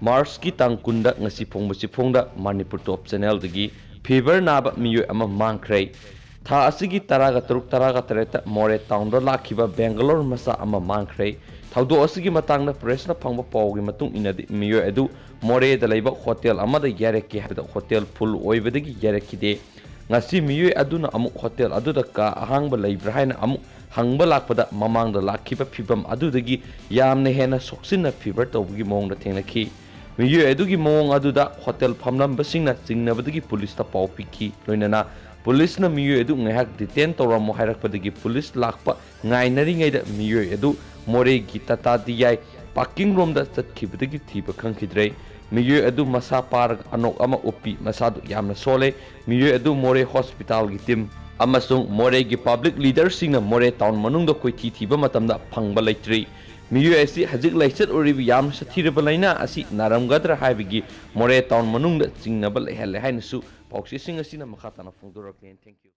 Mars ki tang kunda ngasi phongda Manipur top channel dagi fever naba miyoi ama mangkhre tha asigi taraga turuk taraga tereta more town do lakhiba Bangalore masa ama mangkhre thaudo asigi matangna press na phangba pawgi matung inadi miyoi adu more da leiba hotel amada yareki habda hotel full oibadagi yarekide ngasi miyoi aduna amu hotel aduda ka ahangba leibra haina amu hangba lakpada mamangda lakhiba phibam adudagi yamne hena soksinna fever tawgi mongda thenglaki miyoi adugi mong aduda hotel famlambasingna chingnabadagi police ta paw piki loinana police na miyoi adu ngahak detain tawramo hairakpadagi police lakpa ngainaringaida miyoi adu more gi tata diyai parking room da chatkibadagi thiba khangkhidrei miyoi adu masa park anok ama upi masadu yamna sole miyoi adu more hospital gi team amasung more gi public leader singna more town manungda koithi thiba matamda phangba leitri miyoi asi hajik laichat oribi yam sathiraba leina asi naramgadra haibigi more town manungda chingnaba lehale hainasu pauksi sing asina makhatana phongdoraklen. Thank you.